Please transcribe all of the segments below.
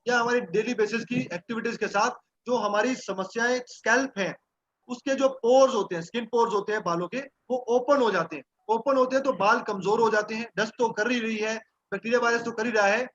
या हमारी daily basis की एक्टिविटीज के साथ जो हमारी समस्याएं स्कैल्प हैं, उसके जो पोर्स होते हैं, स्किन पोर्स होते हैं बालों के, वो ओपन हो जाते हैं। ओपन होते हैं तो बाल कमजोर हो जाते हैं। डस्ट तो कर ही रही है, बैक्टीरिया वायरस तो कर ही रहा है,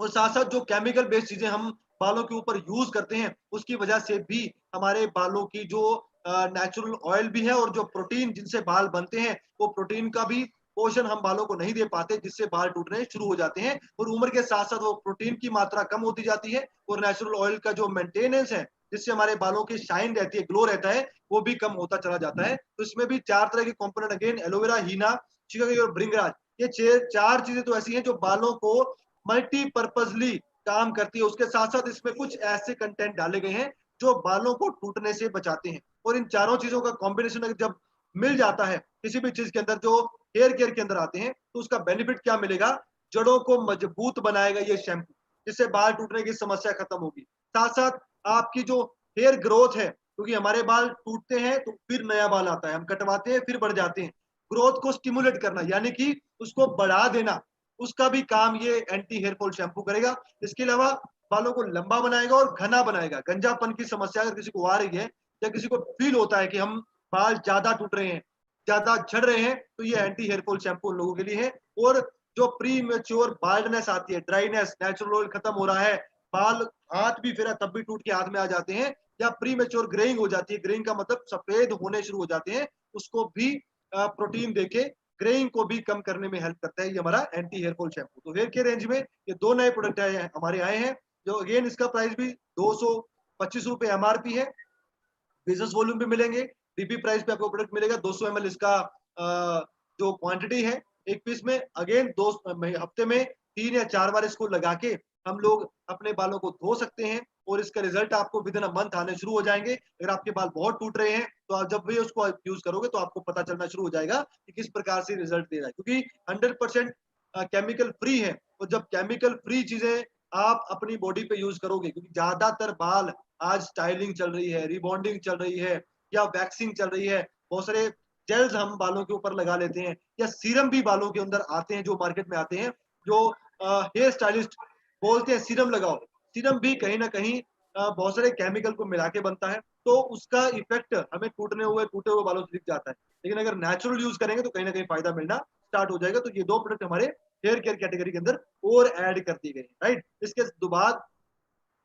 और साथ-साथ जो केमिकल बेस्ड चीज़ें हम बालों के ऊपर यूज़ करते हैं, उसकी वजह से भी हमारे बालों की जो नेचुरल ऑयल भी है और जो प्रोटीन जिनसे बाल बनते हैं, वो प्रोटीन का भी पोषण हम बालों को नहीं दे पाते, जिससे बाल टूटने शुरू हो जाते हैं, और उम्र के साथ-साथ वो प्रोटीन की मात्रा कम होती जाती है, और नेचुरल ऑयल का जो मेंटेनेंस है, जिससे हमारे बालों की शाइन रहती है, ग्लो रहता है, वो भी कम होता चला जाता है। तो इसमें भी 4 तरह के कंपोनेंट अगेन एलोवेरा, हीना, चिकागोई और भृंगराज, ये 4 चीज़ें तो ऐसी हैं जो बालों को मल्टीपर्पजली काम करती है। उसके साथ-साथ इसमें कुछ ऐसे कंटेंट डाले गए हैं जो बालों को टूटने से बचाते हैं, और इन चारों चीज़ों का कॉम्बिनेशन अगर जब मिल जाता है किसी भी चीज़ के अंदर जो हेयर केयर के अंदर आते हैं, तो उसका बेनिफिट क्या मिलेगा? जड़ों को मजबूत बनाएगा ये शैम्पू, जिससे बाल टूटने की समस्या खत्म होगी। साथ-साथ आपकी जो हेयर ग्रोथ है, क्योंकि हमारे बाल टूटते हैं तो फिर नया बाल आता है, हम कटवाते हैं फिर बढ़ जाते हैं। ग्रोथ को स्टिमुलेट करना यानी कि उसको बढ़ा देना, उसका भी काम ये एंटी हेयर फॉल शैम्पू करेगा। इसके अलावा बालों को लंबा बनाएगा और घना बनाएगा। गंजापन की समस्या अगर किसी को आ रही है, या किसी को फील होता है कि हम बाल ज़्यादा टूट रहे हैं, ज़्यादा झड़ रहे हैं, तो ये एंटी हेयर फॉल शैम्पू उन लोगों के लिए है। और जो प्रीमैच्योर बाल्डनेस आती है, ड्राइनेस, नेचुरल ऑयल खत्म हो रहा है, बाल हाथ भी फिरा तब भी टूट के हाथ में आ जाते हैं, या प्रीमैच्योर ग्रेइंग हो जाती है, ग्रेइंग का मतलब सफेद होने शुरू हो जाते हैं, उसको भी प्रोटीन देके ग्रेइंग को भी कम करने में हेल्प करता है ये हमारा एंटी हेयर फॉल शैम्पू। तो हेयर केयर रेंज में ये 2 नए प्रोडक्ट आए हैं, हमारे आए हैं, जो अगेन इसका प्राइस भी ₹225 एमआरपी है। बिज़नेस वॉल्यूम भी मिलेंगे, डीपी प्राइस पे आपको प्रोडक्ट मिलेगा। 200 एमएल इसका जो क्वांटिटी है एक पीस में, अगेन 2 हफ्ते में 3 या 4 बार इसको लगा के हम लोग अपने बालों को धो सकते हैं, और इसका रिजल्ट आपको विदिन अ मंथ आने शुरू हो जाएँगे। अगर आपके बाल बहुत टूट रहे हैं, तो आप जब भी उसको यूज़ करोगे तो आपको पता चलना शुरू हो जाएगा कि किस प्रकार से रिजल्ट दे रहा है। क्योंकि 100% केमिकल फ्री है, और जब केमिकल फ्री चीज़ें आप अपनी बॉडी पे यूज़ करोगे, क्योंकि ज़्यादातर बाल आज स्टाइलिंग चल रही है, रिबॉन्डिंग चल रही है, या वैक्सिंग चल रही है। बहुत सारे जेल्स हम बालों के ऊपर लगा लेते हैं, या सीरम भी बालों के अंदर आते हैं जो मार्केट में आते हैं, जो हेयर स्टाइलिस्ट बोलते हैं सीरम लगाओ। सीरम भी कहीं न कहीं बहुत सारे केमिकल को मिला के बनता है, तो उसका इफ़ेक्ट हमें टूटे हुए बालों से दिख जाता है। लेकिन अगर नेचुरल यूज़ करेंगे तो कहीं न कहीं फ़ायदा मिलना स्टार्ट हो जाएगा। तो ये 2 प्रोडक्ट हमारे हेयर केयर कैटेगरी के अंदर और ऐड कर दिए गए हैं, राइट? इसके बाद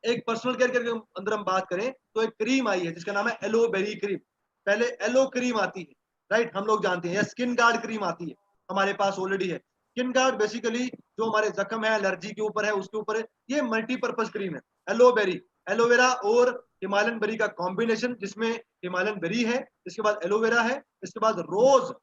एक पर्सनल केयर के अंदर हम बात करें तो एक क्रीम आई है जिसका नाम है एलोबेरी क्रीम। पहले एलो क्रीम आती है, राइट? हम लोग जानते हैं, या स्किन गार्ड क्रीम आती है, हमारे पास ऑलरेडी है। स्किन गार्ड बेसिकली जो हमारे जख्म है, एलर्जी के ऊपर है, उसके ऊपर है। ये मल्टीपर्पज क्रीम है। एलोबेरी, एलोवेरा और हिमालयन बेरी का कॉम्बिनेशन, जिसमें हिमालयन बेरी है, इसके बाद एलोवेरा है, इसके बाद रोज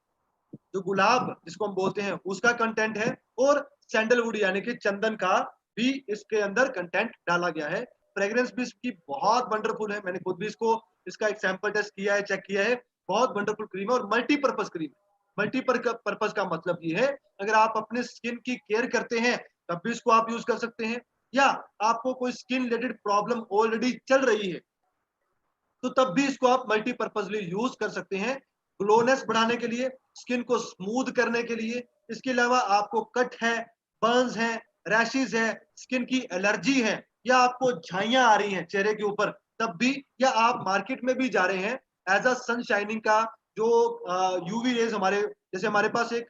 जो गुलाब जिसको हम बोलते हैं उसका कंटेंट है, और सैंडलवुड यानी कि चंदन का भी इसके अंदर कंटेंट डाला गया है। फ्रेग्रेंस भी इसकी बहुत वंडरफुल है। मैंने खुद भी इसका एक सैंपल टेस्ट किया है, चेक किया है। बहुत वंडरफुल क्रीम है और मल्टीपर्पज क्रीम है। मल्टीपर्पज का मतलब ये है, अगर आप अपने स्किन की केयर करते हैं तब भी इसको आप यूज कर सकते हैं, या आपको कोई स्किन रिलेटेड प्रॉब्लम ऑलरेडी चल रही है तो तब भी इसको आप मल्टीपर्पजली यूज कर सकते हैं, ग्लोनेस बढ़ाने के लिए, स्किन को स्मूथ करने के लिए। इसके अलावा आपको कट है, बर्न्स है, रैशेज है, स्किन की एलर्जी है, या आपको झाइयां आ रही हैं चेहरे के ऊपर, तब भी, या आप मार्केट में भी जा रहे हैं एज अ सन शाइनिंग का जो यूवी रेज हमारे, जैसे हमारे पास एक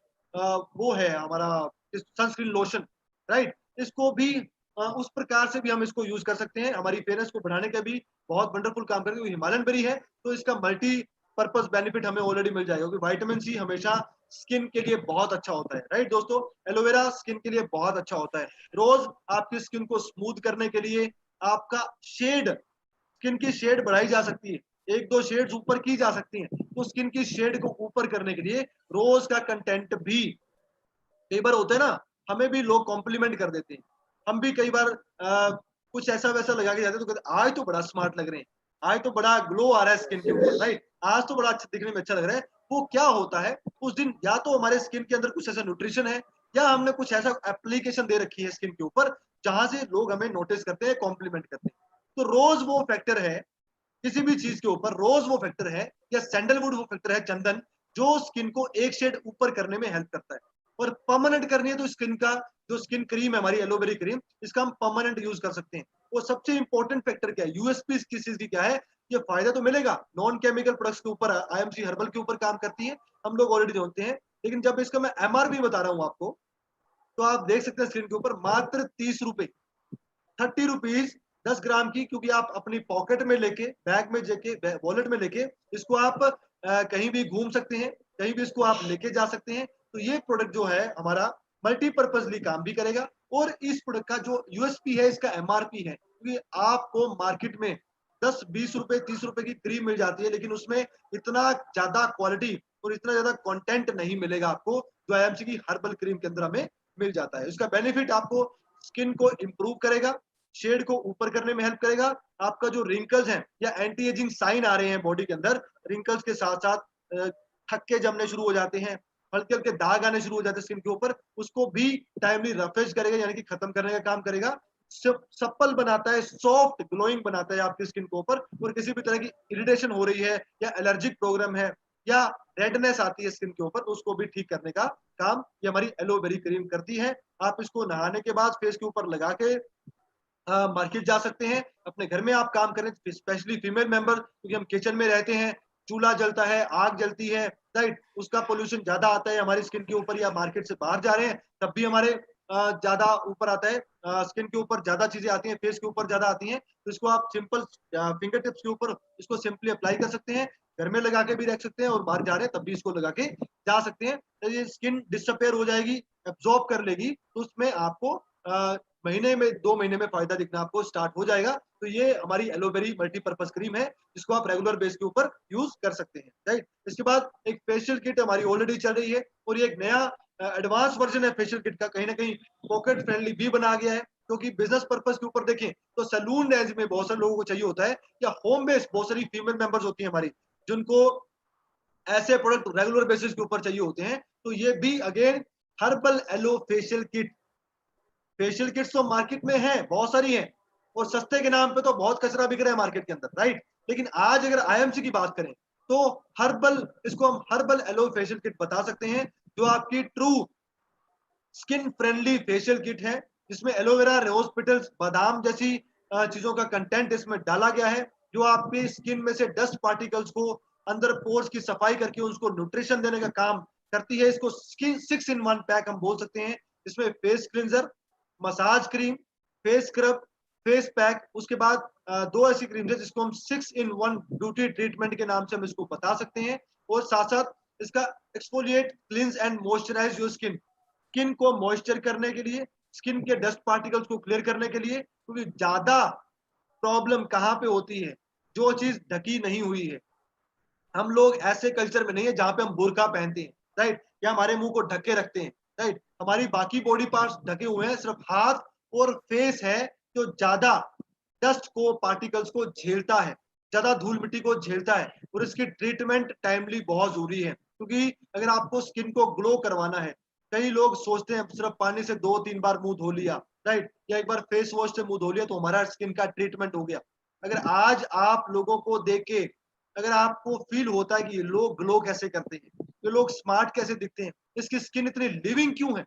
वो है हमारा सनस्क्रीन लोशन, राइट? इसको भी उस प्रकार से भी हम इसको यूज कर सकते हैं। हमारी फेयरनेस को बढ़ाने का भी बहुत वंडरफुल काम करेगी। हिमालयन बेरी है तो इसका मल्टी पर्पस बेनिफिट हमें ऑलरेडी मिल जाएगा, क्योंकि विटामिन सी हमेशा स्किन के लिए बहुत अच्छा होता है, राइट दोस्तों? एलोवेरा स्किन के लिए बहुत अच्छा होता है। रोज आपकी स्किन को स्मूथ करने के लिए, आपका शेड, स्किन की शेड बढ़ाई जा सकती है, एक दो शेड्स ऊपर की जा सकती हैं, तो स्किन की शेड को ऊपर करने के लिए रोज का कंटेंट भी, कई बार होता है ना, हमें भी लोग कॉम्प्लीमेंट कर देते हैं। हम भी कई बार कुछ ऐसा वैसा लगा के जाते हैं तो कहते हैं, आज तो बड़ा स्मार्ट लग रहे हैं, आज तो बड़ा ग्लो आ रहा है स्किन के ऊपर, राइट? आज तो बड़ा अच्छा दिखने में अच्छा लग रहा है। वो क्या होता है, उस दिन या तो हमारे स्किन के अंदर कुछ ऐसा न्यूट्रिशन है, या हमने कुछ ऐसा एप्लीकेशन दे रखी है स्किन के ऊपर, जहां से लोग हमें नोटिस करते हैं, कॉम्प्लीमेंट करते हैं। तो रोज वो फैक्टर है, किसी भी चीज के ऊपर रोज वो फैक्टर है, या सैंडलवुड वो फैक्टर है, चंदन, जो स्किन को एक शेड ऊपर करने में हेल्प करता है। और परमानेंट करनी है तो स्किन का जो स्किन क्रीम है हमारी एलोवेरा क्रीम, इसका हम परमानेंट यूज कर सकते हैं। और सबसे इंपॉर्टेंट फैक्टर क्या है, यूएसपी किस चीज की क्या है, ये फायदा तो मिलेगा, नॉन केमिकल प्रोडक्ट्स के ऊपर आईएमसी हर्बल के ऊपर काम करती है, हम लोग ऑलरेडी जानते हैं। लेकिन जब इसका मैं एमआरपी बता रहा हूँ आपको, तो आप देख सकते हैं स्क्रीन के ऊपर मात्र 30 रुपए, 30 रुपीज 10 ग्राम की, क्योंकि आप अपनी पॉकेट में लेके, बैग में लेके, वॉलेट में लेके इसको आप कहीं भी घूम सकते हैं, कहीं भी इसको आप लेके जा सकते हैं। तो ये प्रोडक्ट जो है हमारा मल्टीपर्पजली काम भी करेगा। और इस प्रोडक्ट का जो यूएसपी है, इसका एमआरपी है, क्योंकि आपको मार्केट में 10-20 रुपए 30 रुपए की क्रीम मिल जाती है, लेकिन उसमें इतना ज्यादा क्वालिटी और इतना ज्यादा कंटेंट नहीं मिलेगा आपको, जो आईएमसी की हर्बल क्रीम के अंदर हमें मिल जाता है। इसका बेनिफिट आपको स्किन को इंप्रूव करेगा, शेड को ऊपर करने में हेल्प करेगा, आपका जो रिंकल्स हैं या एंटी एजिंग साइन आ रहे हैं बॉडी के अंदर, रिंकल्स के साथ साथ थक्के जमने शुरू हो जाते हैं, हल्के हल्के दाग आने शुरू हो जाते हैं स्किन के ऊपर, उसको भी टाइमली रफेज करेगा, यानी कि खत्म करने का काम करेगा। सप्पल बनाता है, सॉफ्ट ग्लोइंग बनाता है आपकी स्किन के ऊपर, और किसी भी तरह की इरिटेशन हो रही है या एलर्जिक प्रोग्राम है या रेडनेस आती है स्किन के ऊपर, तो उसको भी ठीक करने का काम ये हमारी एलोवेरी क्रीम करती है। आप इसको नहाने के बाद फेस के ऊपर लगा के मार्केट जा सकते हैं, अपने घर में आप काम करें, स्पेशली फीमेल मेंबर, क्योंकि हम किचन में रहते हैं, चूल्हा जलता है, आग जलती है, राइट, उसका पोल्यूशन ज्यादा आता है हमारी स्किन के ऊपर, या मार्केट से बाहर जा रहे हैं तब भी हमारे ज्यादा ऊपर आता है, स्किन के ऊपर ज्यादा चीजें आती हैं, फेस के ऊपर ज्यादा आती हैं, तो इसको आप सिंपल फिंगर टिप्स के ऊपर इसको सिंपली अप्लाई कर सकते हैं, घर में लगा के भी रख सकते हैं, और बाहर जा रहे हैं तब भी इसको लगा के जा सकते हैं। तो ये स्किन डिसअपेयर हो जाएगी, एब्जॉर्ब कर लेगी, तो उसमें आपको महीने में 2 महीने में फायदा दिखना आपको स्टार्ट हो जाएगा। तो ये हमारी एलोवेरी मल्टीपर्पज क्रीम है, जिसको आप रेगुलर बेस के ऊपर यूज कर सकते हैं, राइट। इसके बाद एक फेशियल किट हमारी ऑलरेडी चल रही है, और ये एक नया एडवांस वर्जन है फेशियल किट का, कहीं ना कहीं पॉकेट फ्रेंडली भी बना गया है, क्योंकि बिजनेस पर्पज के ऊपर देखें तो सैलून रेंज में बहुत सारे लोगों को चाहिए होता है, या होम बेस्ड बहुत सारी फीमेल मेंबर्स होती है हमारी, जिनको ऐसे प्रोडक्ट रेगुलर बेसिस के ऊपर चाहिए होते हैं, तो ये भी again herbal aloe facial kit, facial kits तो मार्केट में है, बहुत सारी हैं, और सस्ते के नाम पे तो बहुत कचरा बिक रहा है मार्केट के अंदर, राइट। लेकिन आज अगर आईएमसी की बात करें, तो हर्बल, इसको हम हर्बल एलो फेशियल किट बता सकते हैं, जो आपकी true skin friendly facial kit है, जिसमें एलोवेरा, रोज पेटल्स, बादाम जैसी चीजों का कंटेंट इसमें डाला गया है, जो आपकी स्किन में से डस्ट पार्टिकल्स को, अंदर पोर्स की सफाई करके उसको न्यूट्रिशन देने का काम करती है। इसको स्किन 6 in 1 पैक हम बोल सकते हैं। इसमें face cleanser, massage cream, face scrub, face pack, उसके बाद दो ऐसी क्रीम है जिसको हम 6 in 1 ब्यूटी ट्रीटमेंट के नाम से हम इसको बता सकते हैं। और साथ साथ इसका exfoliate, cleanse and moisturise your skin, skin को मॉइस्चर करने के लिए, स्किन के डस्ट पार्टिकल्स को क्लियर करने के लिए, क्योंकि ज्यादा प्रॉब्लम कहाँ पे होती है, जो चीज ढकी नहीं हुई है। हम लोग ऐसे कल्चर में नहीं है जहां पे हम बुर्का पहनते हैं, राइट, या हमारे मुंह को ढके रखते हैं, राइट। हमारी बाकी बॉडी पार्ट्स ढके हुए हैं, सिर्फ हाथ और फेस है जो ज्यादा डस्ट को, पार्टिकल्स को झेलता है, ज्यादा धूल मिट्टी को झेलता है, और इसकी ट्रीटमेंट टाइमली बहुत जरूरी है, क्योंकि अगर आपको स्किन को ग्लो करवाना है, कई लोग सोचते हैं सिर्फ पानी से 2-3 बार मुंह धो लिया, राइट, या एक बार फेस वॉश से मुंह धो लिया तो हमारा स्किन का ट्रीटमेंट हो गया। अगर आज आप लोगों को देख के अगर आपको फील होता है कि ये लोग ग्लो कैसे करते हैं, ये लोग स्मार्ट कैसे दिखते हैं, इसकी स्किन इतनी लिविंग क्यों है,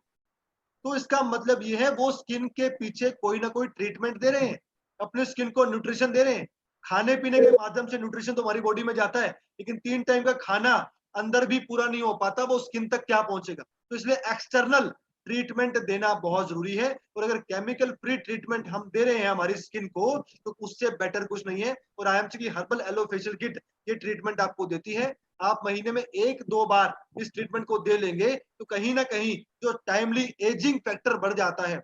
तो इसका मतलब ये है वो स्किन के पीछे कोई ना कोई ट्रीटमेंट दे रहे हैं, अपने स्किन को न्यूट्रिशन दे रहे हैं। खाने पीने के माध्यम से न्यूट्रिशन तो हमारी बॉडी में जाता है, लेकिन 3 टाइम का खाना अंदर भी पूरा नहीं हो पाता, वो स्किन तक क्या पहुंचेगा। तो इसलिए एक्सटर्नल ट्रीटमेंट देना बहुत जरूरी है, और अगर केमिकल फ्री ट्रीटमेंट हम दे रहे हैं हमारी स्किन को, तो उससे बेटर कुछ नहीं है। और आईएमसी की हर्बल एलो फेशियल किट ये ट्रीटमेंट आपको देती है। आप महीने में 1-2 बार इस ट्रीटमेंट को दे लेंगे, तो कहीं ना कहीं जो टाइमली एजिंग फैक्टर बढ़ जाता है,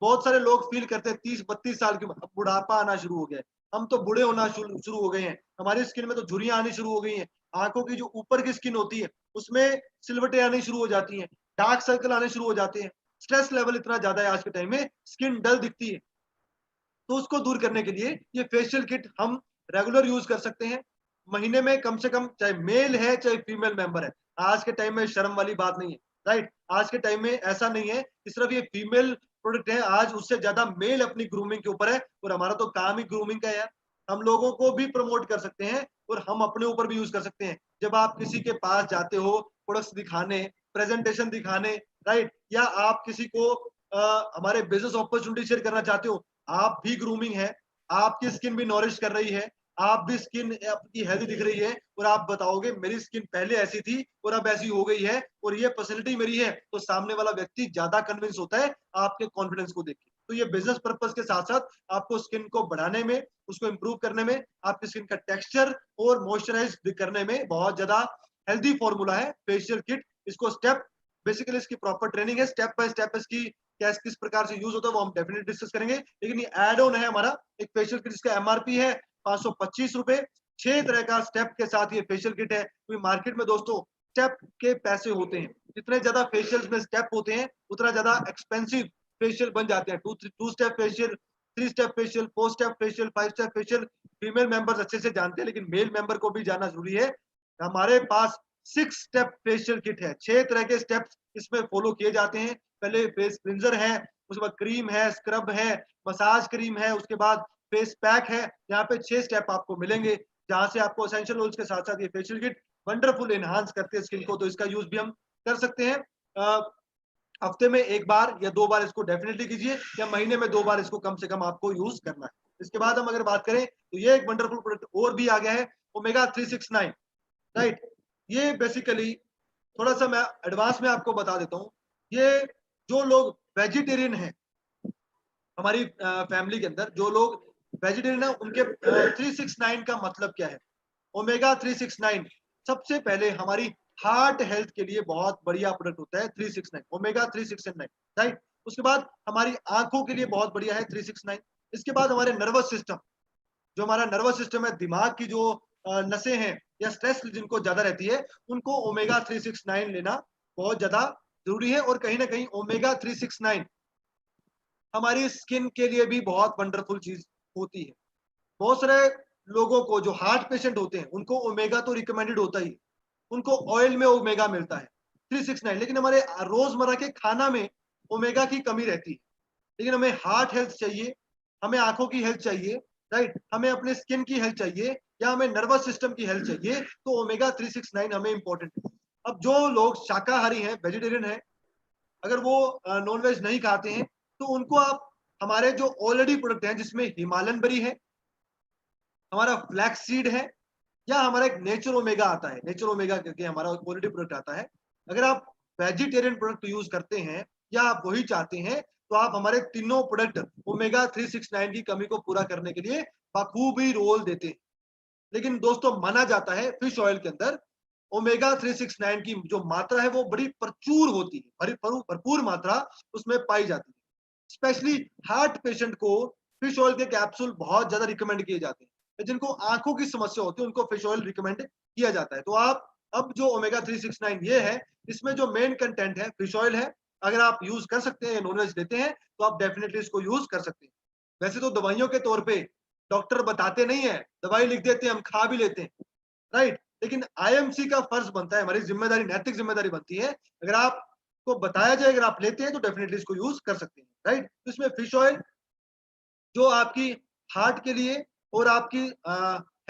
बहुत सारे लोग फील करते हैं 30-32 साल की अब बुढ़ापा आना शुरू हो गया है, हम तो बूढ़े होना शुरू हो गए हैं, हमारी स्किन में तो झुर्रियां आनी शुरू हो गई हैं, आंखों की जो ऊपर की स्किन होती है उसमें सिलवटें आनी शुरू हो जाती हैं, डार्क सर्कल आने शुरू हो जाते हैं, स्ट्रेस लेवल इतना ज्यादा है आज के टाइम में, स्किन डल दिखती है। तो उसको दूर करने के लिए ये फेशियल किट हम रेगुलर यूज कर सकते हैं, महीने में कम से कम, चाहे मेल है चाहे फीमेल मेंबर है। आज के टाइम में शर्म वाली बात नहीं है, राइट। आज के टाइम में ऐसा नहीं है कि सिर्फ ये फीमेल प्रोडक्ट है, आज उससे ज्यादा मेल अपनी ग्रूमिंग के ऊपर है, और हमारा तो काम ही ग्रूमिंग का है यार। हम लोगों को भी प्रमोट कर सकते हैं, और हम अपने ऊपर भी यूज कर सकते हैं। जब आप किसी के पास जाते हो प्रोडक्ट्स दिखाने, प्रेजेंटेशन दिखाने, राइट, या आप किसी को हमारे बिजनेस अपॉर्चुनिटी शेयर करना चाहते हो, आप भी ग्रूमिंग है, आपकी स्किन भी नॉरिश कर रही है, आप भी स्किन आपकी हेल्दी दिख रही है और आप बताओगे मेरी स्किन पहले ऐसी थी और अब ऐसी हो गई है और ये पर्सनैलिटी मेरी है, तो सामने वाला व्यक्ति ज्यादा कन्विंस होता है आपके कॉन्फिडेंस को देख के। तो ये बिजनेस पर्पस के साथ साथ आपको स्किन को बढ़ाने में, उसको इंप्रूव करने में, आपकी स्किन का टेक्सचर और मॉइस्चराइज करने में बहुत ज्यादा हेल्दी फॉर्मूला है फेशियल किट। इसको स्टेप, बेसिकली इसकी प्रॉपर ट्रेनिंग है, स्टेप बाय स्टेप इसकी कैसे किस प्रकार से यूज होता है वो हम डेफिनेटली डिस्कस करेंगे। लेकिन ये एड ऑन है हमारा एक फेशियल किट, जिसका एमआरपी है 525 रुपए। 6 तरह का स्टेप के साथ ये फेशियल किट है, क्योंकि मार्केट में दोस्तों स्टेप के पैसे होते हैं, जितने ज्यादा फेशियल्स में स्टेप होते हैं उतना ज्यादा एक्सपेंसिव फेशियल बन जाते हैं। Two step facial, 3 step facial, 4 step facial, 5 step facial female members अच्छे से जानते हैं, लेकिन मेल मेंबर को भी जानना जरूरी है। हमारे पास 6 स्टेप फेशियल किट है, 6 तरह के स्टेप्स इसमें फॉलो किए जाते हैं। पहले फेस क्लींजर है, उसके बाद क्रीम है, स्क्रब है, मसाज क्रीम है, उसके बाद फेस पैक है। यहाँ पे 6 स्टेप आपको मिलेंगे, जहां से आपको एसेंशियल ऑयल्स के साथ साथ ये फेशियल किट वंडरफुल एनहांस करते हैं स्किन को। तो इसका यूज भी हम कर सकते हैं। हफ्ते में 1 बार या 2 बार इसको डेफिनेटली कीजिए, या महीने में 2 बार इसको कम से कम आपको यूज करना है। इसके बाद हम अगर बात करें तो ये एक वंडरफुल प्रोडक्ट और भी आ गया है, ओमेगा 369, राइट। ये बेसिकली थोड़ा सा मैं एडवांस में आपको बता देता हूँ। ये जो लोग वेजिटेरियन हैं, हमारी फैमिली के अंदर जो लोग वेजिटेरियन है, उनके 369 का मतलब क्या है? ओमेगा 369 सबसे पहले हमारी हार्ट हेल्थ के लिए बहुत बढ़िया प्रोडक्ट होता है 369, ओमेगा 369, राइट। उसके बाद हमारी आंखों के लिए बहुत बढ़िया है 369। इसके बाद हमारे नर्वस सिस्टम, जो हमारा नर्वस सिस्टम है, दिमाग की जो नसें हैं या स्ट्रेस जिनको ज्यादा रहती है, उनको ओमेगा 369 लेना बहुत ज्यादा जरूरी है। और कहीं ना कहीं ओमेगा 369 हमारी स्किन के लिए भी बहुत वंडरफुल चीज होती है। बहुत सारे लोगों को जो हार्ट पेशेंट होते हैं उनको ओमेगा तो रिकमेंडेड होता ही, उनको ऑयल में ओमेगा मिलता है 369, लेकिन हमारे रोजमर्रा के खाना में ओमेगा की कमी रहती है। लेकिन हमें हार्ट हेल्थ चाहिए, हमें आंखों की हेल्थ चाहिए, राइट, हमें अपने स्किन की हेल्थ चाहिए, या हमें नर्वस सिस्टम की हेल्थ चाहिए, तो ओमेगा 369 हमें इंपॉर्टेंट है। अब जो लोग शाकाहारी हैं, वेजिटेरियन हैं, अगर वो नॉन वेज नहीं खाते हैं, तो उनको आप हमारे जो ऑलरेडी प्रोडक्ट हैं, जिसमें हिमालयन बरी है, हमारा फ्लैक्स सीड है, या हमारा एक नेचर ओमेगा आता है, नेचर ओमेगा करके हमारा क्वालिटी प्रोडक्ट आता है। अगर आप वेजिटेरियन प्रोडक्ट यूज करते हैं या आप वही चाहते हैं, तो आप हमारे तीनों प्रोडक्ट ओमेगा 369 की कमी को पूरा करने के लिए बखूबी रोल देते हैं। लेकिन दोस्तों माना जाता है फिश ऑयल के अंदर ओमेगा 369 की जो मात्रा है वो बड़ी प्रचुर होती है, भरपूर मात्रा उसमें पाई जाती है। स्पेशली हार्ट पेशेंट को फिश ऑयल के कैप्सूल बहुत ज्यादा रिकमेंड किए जाते हैं। जिनको आंखों की समस्या होती है उनको फिश ऑयल रिकमेंड किया जाता है। तो आप अब जो ओमेगा 369 ये है, इसमें जो मेन कंटेंट है फिश ऑयल है। अगर आप यूज कर सकते हैं, नॉनवेज लेते हैं, तो आप डेफिनेटली इसको यूज कर सकते हैं। वैसे तो दवाइयों के तौर पे डॉक्टर बताते नहीं है, दवाई लिख देते हैं, हम खा भी लेते हैं, राइट। लेकिन आईएमसी का फर्ज बनता है, हमारी जिम्मेदारी, नैतिक जिम्मेदारी बनती है, अगर आपको बताया जाए, अगर आप लेते हैं, तो डेफिनेटली इसको यूज कर सकते हैं, राइट। तो इसमें फिश ऑयल जो आपकी हार्ट के लिए और आपकी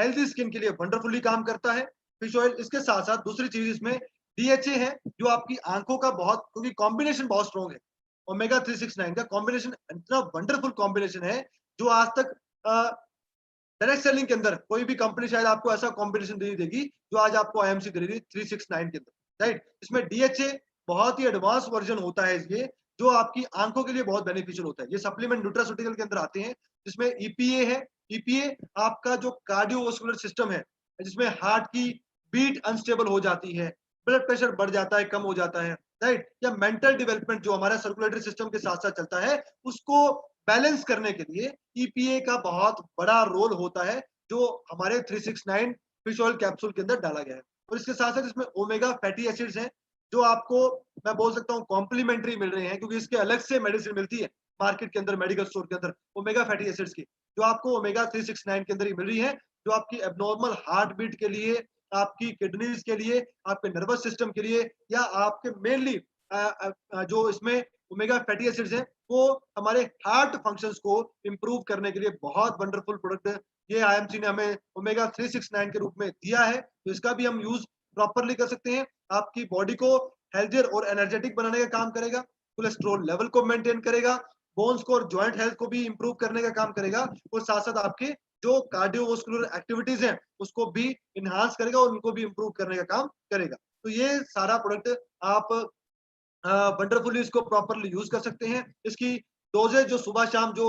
हेल्दी स्किन के लिए वंडरफुली काम करता है फिश ऑयल। इसके साथ साथ दूसरी चीज इसमें डीएचए है, जो आपकी आंखों का बहुत, क्योंकि कॉम्बिनेशन बहुत स्ट्रॉन्ग है, ओमेगा 369 का कॉम्बिनेशन इतना वंडरफुल कॉम्बिनेशन है, जो आज तक डायरेक्ट सेलिंग के अंदर कोई भी कंपनी शायद आपको ऐसा कॉम्बिनेशन नहीं देगी जो आज आपको आईएमसी दे रही है 369 के अंदर, राइट। इसमें डीएचए बहुत ही एडवांस वर्जन होता है ये, जो आपकी आंखों के लिए बहुत बेनिफिशियल होता है। ये सप्लीमेंट न्यूट्रास्यूटिकल के अंदर आते हैं, जिसमें ईपीए है। ईपीए आपका जो कार्डियोवास्कुलर सिस्टम है, जिसमें हार्ट की बीट अनस्टेबल हो जाती है, ब्लड प्रेशर बढ़ जाता है, कम हो जाता है, राइट, या मेंटल डेवलपमेंट जो हमारा सर्कुलेटरी सिस्टम के साथ साथ चलता है, उसको बैलेंस करने के लिए ईपीए का बहुत बड़ा रोल होता है, जो हमारे 369 फिश ऑयल कैप्सूल के अंदर डाला गया है। और इसके साथ साथ इसमें ओमेगा फैटी एसिड्स हैं, जो आपको मैं बोल सकता हूँ कॉम्प्लीमेंट्री मिल रहे हैं, क्योंकि इसके अलग से मेडिसिन मिलती है मार्केट के अंदर, मेडिकल स्टोर के अंदर, ओमेगा फैटी एसिड्स की, जो आपको ओमेगा 369 के अंदर ही मिल रही है, जो आपकी एबनॉर्मल हार्ट बीट के लिए, आपकी किडनीज के लिए, आपके नर्वस सिस्टम के लिए, या आपके मेनली जो इसमें ओमेगा फैटी एसिड्स हैं, वो हमारे हार्ट फंक्शंस को इंप्रूव करने के लिए बहुत वंडरफुल प्रोडक्ट है। ये आईएमसी ने हमें ओमेगा 369 के रूप में दिया है, तो इसका भी हम यूज प्रॉपरली कर सकते हैं। आपकी बॉडी को हेल्थियर और एनर्जेटिक बनाने का काम करेगा। कोलेस्ट्रॉल लेवल को मेंटेन करेगा, बोन्स को और जॉइंट हेल्थ को भी इंप्रूव करने का काम करेगा, और साथ साथ आपके जो कार्डियोवास्कुलर एक्टिविटीज हैं उसको भी इनहांस करेगा और उनको भी इंप्रूव करने का काम करेगा। तो ये सारा प्रोडक्ट आप वंडरफुली इसको प्रॉपरली यूज कर सकते हैं। इसकी डोजेज जो सुबह शाम जो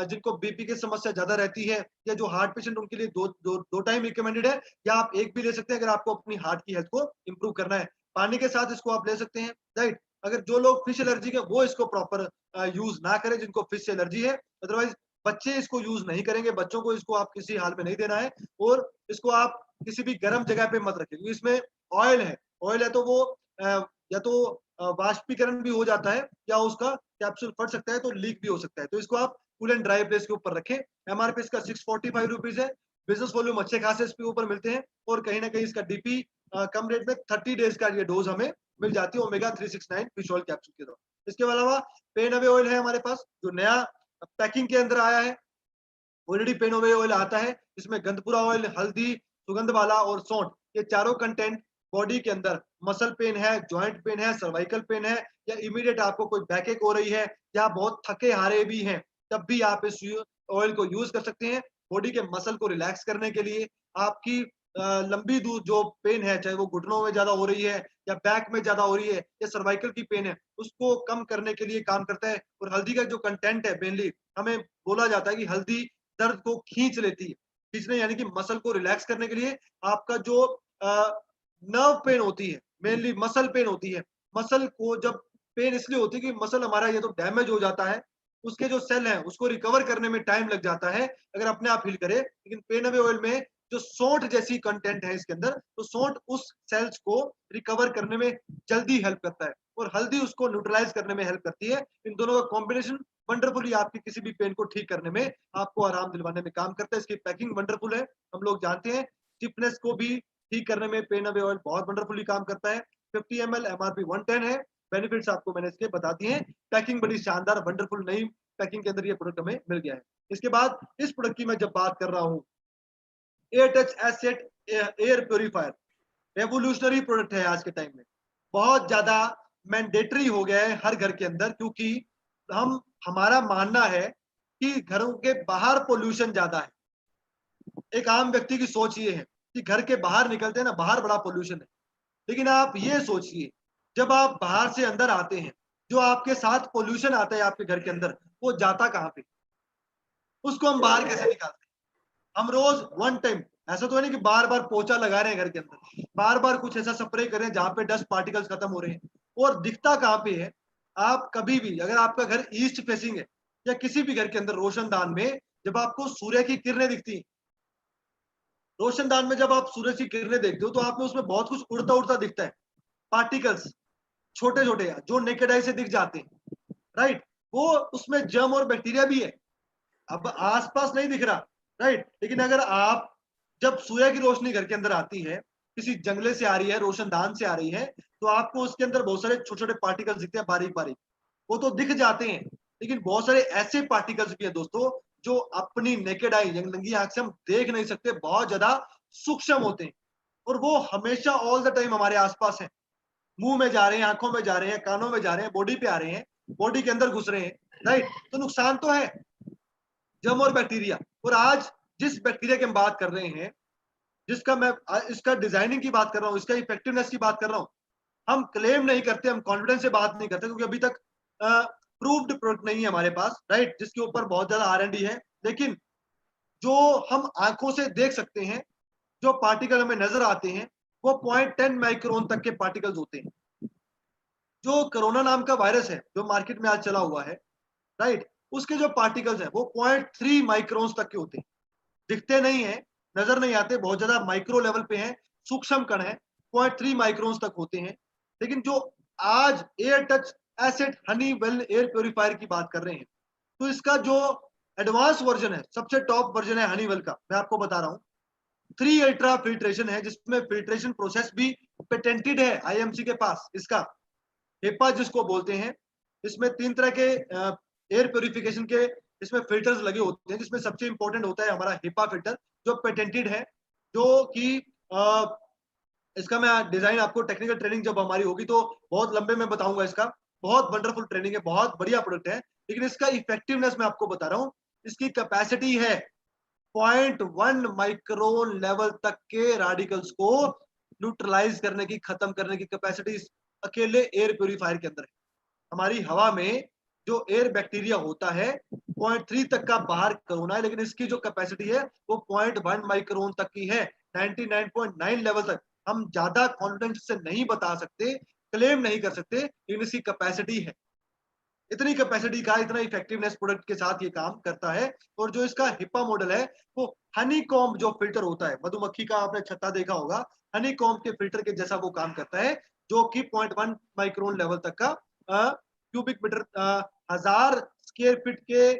जिनको बीपी की समस्या ज्यादा रहती है या जो हार्ट पेशेंट उनके लिए दो टाइम रिकमेंडेड है, या आप एक भी ले सकते हैं अगर आपको अपनी हार्ट की हेल्थ को इंप्रूव करना है। पानी के साथ इसको आप ले सकते हैं, राइट। अगर जो लोग फिश एलर्जी के वो इसको प्रॉपर यूज ना करें, जिनको फिश से एलर्जी है, अदरवाइज बच्चे इसको यूज नहीं करेंगे, बच्चों को इसको आप किसी हाल में नहीं देना है। और इसको आप किसी भी गर्म जगह पे मत रखें, क्योंकि इसमें ऑयल है। ऑयल है तो वो या तो वाष्पीकरण भी हो जाता है, या उसका कैप्सूल फट सकता है तो लीक भी हो सकता है। तो इसको आप कूल एंड ड्राई प्लेस के ऊपर रखें। एमआरपी इसका 645 रुपीज है। बिजनेस वॉल्यूम अच्छे खासे इसके ऊपर मिलते हैं, और कहीं ना कहीं इसका डीपी कम रेट में 30 डेज का ये डोज हमें मिल जाती है ओमेगा 369 फिश ऑयल कैप्सूल के द्वारा। इसके अलावा पेन अवे ऑयल है हमारे पास, जो नया पैकिंग के अंदर आया है। ऑलरेडी पेन अवे ऑयल आता है, इसमें गंधपुरा ऑयल, हल्दी, सुगंध वाला और सौंठ, ये चारों कंटेंट बॉडी के अंदर मसल पेन है, जॉइंट पेन है, सर्वाइकल पेन है, या इमीडिएट आपको कोई बैकएक हो रही है, या बहुत थके हारे भी हैं, तब भी आप इस ऑयल को यूज कर सकते हैं बॉडी के मसल को रिलैक्स करने के लिए। आपकी लंबी दूर जो पेन है, चाहे वो घुटनों में ज्यादा हो रही है या बैक में ज्यादा हो रही है या सर्वाइकल की पेन है, उसको कम करने के लिए काम करता है। और हल्दी का जो कंटेंट है, मेनली हमें बोला जाता है कि हल्दी दर्द को खींच लेती है। खींचने यानी कि मसल को रिलैक्स करने के लिए। आपका जो नर्व पेन होती है, मेनली मसल पेन होती है, मसल को जब पेन इसलिए होती है कि मसल हमारा ये तो डैमेज हो जाता है, उसके जो सेल हैं उसको रिकवर करने में टाइम लग जाता है अगर अपने आप हील करे। लेकिन पेन अवे ऑयल में जो सौंठ जैसी कंटेंट है इसके अंदर, तो सौंठ उस सेल्स को रिकवर करने में जल्दी हेल्प करता है, और हल्दी उसको न्यूट्रलाइज करने में हेल्प करती है। इन दोनों का कॉम्बिनेशन वंडरफुली आपकी किसी भी पेन को ठीक करने में, आपको आराम दिलवाने में काम करता है। इसकी पैकिंग वंडरफुल है, हम लोग जानते हैं। स्टिफनेस को भी ठीक करने में पेन अवे ऑयल बहुत वंडरफुली काम करता है। 50 ml एमआरपी 110 है। बेनिफिट्स आपको मैंने इसके बता दिए हैं। पैकिंग बड़ी शानदार वंडरफुल नई पैकिंग के अंदर ये प्रोडक्ट हमें मिल गया है। इसके बाद इस प्रोडक्ट की मैं जब बात कर रहा हूँ, air touch asset air purifier, revolutionary product है आज के टाइम में। बहुत ज्यादा मैंडेटरी हो गया है हर घर के अंदर, क्योंकि हम हमारा मानना है कि घरों के बाहर पोल्यूशन ज्यादा है। एक आम व्यक्ति की सोच ये है कि घर के बाहर निकलते हैं ना, बाहर बड़ा पोल्यूशन है। लेकिन आप ये सोचिए, जब आप बाहर से अंदर आते हैं, जो आपके साथ पोल्यूशन आता है आपके घर के अंदर, वो जाता कहाँ पे? उसको हम बाहर कैसे निकालते हैं? हम रोज वन टाइम, ऐसा तो है नहीं कि बार बार पोछा लगा रहे हैं घर के अंदर, बार बार कुछ ऐसा स्प्रे करें जहां पे डस्ट पार्टिकल्स खत्म हो रहे हैं। और दिखता कहाँ पे है? आप कभी भी, अगर आपका घर ईस्ट फेसिंग है या किसी भी घर के अंदर रोशनदान में, जब आपको सूर्य की किरणें दिखती हैं, रोशनदान में जब आप सूरज की किरणें देखते हो, तो आप में उसमें बहुत कुछ उड़ता उड़ता दिखता है। पार्टिकल्स छोटे छोटे जो नेकेड आई से दिख जाते हैं, राइट। वो उसमें जर्म और बैक्टीरिया भी है, अब आसपास नहीं दिख रहा, राइट। लेकिन अगर आप, जब सूर्य की रोशनी घर के अंदर आती है, किसी जंगले से आ रही है, रोशनदान से आ रही है, तो आपको उसके अंदर बहुत सारे छोटे छोटे पार्टिकल्स दिखते हैं, बारीक बारीक। वो तो दिख जाते हैं, लेकिन बहुत सारे ऐसे पार्टिकल्स भी हैं दोस्तों, जो अपनी नेकेड आई, नंगी आंख से हम देख नहीं सकते, बहुत ज्यादा सूक्ष्म होते हैं। और वो हमेशा ऑल द टाइम हमारे आसपास है। मुंह में जा रहे हैं, आंखों में जा रहे हैं, कानों में जा रहे हैं, बॉडी पे आ रहे हैं, बॉडी के अंदर घुस रहे हैं, राइट। तो नुकसान तो है, जर्म और बैक्टीरिया। और आज जिस बैक्टीरिया की हम बात कर रहे हैं, जिसका मैं इसका डिजाइनिंग की बात कर रहा हूँ, इसका इफेक्टिवनेस की बात कर रहा हूँ, हम क्लेम नहीं करते, हम कॉन्फिडेंस से बात नहीं करते, क्योंकि अभी तक प्रूव्ड प्रोडक्ट नहीं है हमारे पास, राइट, जिसके ऊपर बहुत ज्यादा R&D है। लेकिन जो हम आंखों से देख सकते हैं, जो पार्टिकल हमें नजर आते हैं, वो 0.10 माइक्रोन तक के पार्टिकल्स होते हैं। जो कोरोना नाम का वायरस है जो मार्केट में आज चला हुआ है, राइट, उसके जो पार्टिकल्स हैं वो 0.3 माइक्रोन्स तक के होते हैं। दिखते नहीं है, नजर नहीं आते, बहुत ज्यादा माइक्रो लेवल पे हैं, सूक्ष्म कण है, 0.3 माइक्रोन्स तक होते हैं। लेकिन जो आज air touch acid Honey well air purifier की बात कर रहे हैं, तो इसका जो एडवांस वर्जन है, सबसे टॉप वर्जन है हनीवेल का, मैं आपको बता रहा हूँ। 3 अल्ट्रा फिल्ट्रेशन है, जिसमें फिल्ट्रेशन प्रोसेस भी पेटेंटेड है आईएमसी के पास। इसका हेपा जिसको बोलते हैं, इसमें 3 तरह के एयर प्योरिफिकेशन के इसमें फिल्टर्स लगे होते हैं, जिसमें सबसे इंपॉर्टेंट होता है हमारा हेपा फिल्टर, जो पेटेंटेड है। जो कि इसका मैं डिजाइन आपको टेक्निकल ट्रेनिंग जब हमारी होगी तो बहुत लंबे में बताऊंगा इसका, बहुत वंडरफुल ट्रेनिंग है, बहुत बढ़िया प्रोडक्ट है, लेकिन इसका इफेक्टिवनेस मैं आपको बता रहा हूँ, इसकी कैपेसिटी है 0.1 माइक्रोन लेवल तक के रेडिकल्स को न्यूट्रलाइज करने की, खत्म करने की कैपेसिटी अकेले एयर प्यूरिफायर के अंदर है। हमारी हवा में जो एयर बैक्टीरिया होता है 0.3 तक का बाहर कोरोना है, लेकिन इसकी जो कैपेसिटी है वो 0.1 माइक्रोन तक की है, 99.9 लेवल तक। हम ज्यादा कॉन्फिडेंस से नहीं बता सकते, क्लेम नहीं कर सकते, लेकिन इसकी कैपेसिटी है। इतनी कैपेसिटी का, इतना इफेक्टिवनेस प्रोडक्ट के साथ ये काम करता है। और जो इसका हिप्पा मॉडल है वो हनी कॉम्ब जो फिल्टर होता है, मधुमक्खी का आपने छत्ता देखा होगा, हनी कॉम्ब के फिल्टर के जैसा वो काम करता है, जो कि 0.1 माइक्रोन लेवल तक का क्यूबिक मीटर 1000 स्क्वायर फीट के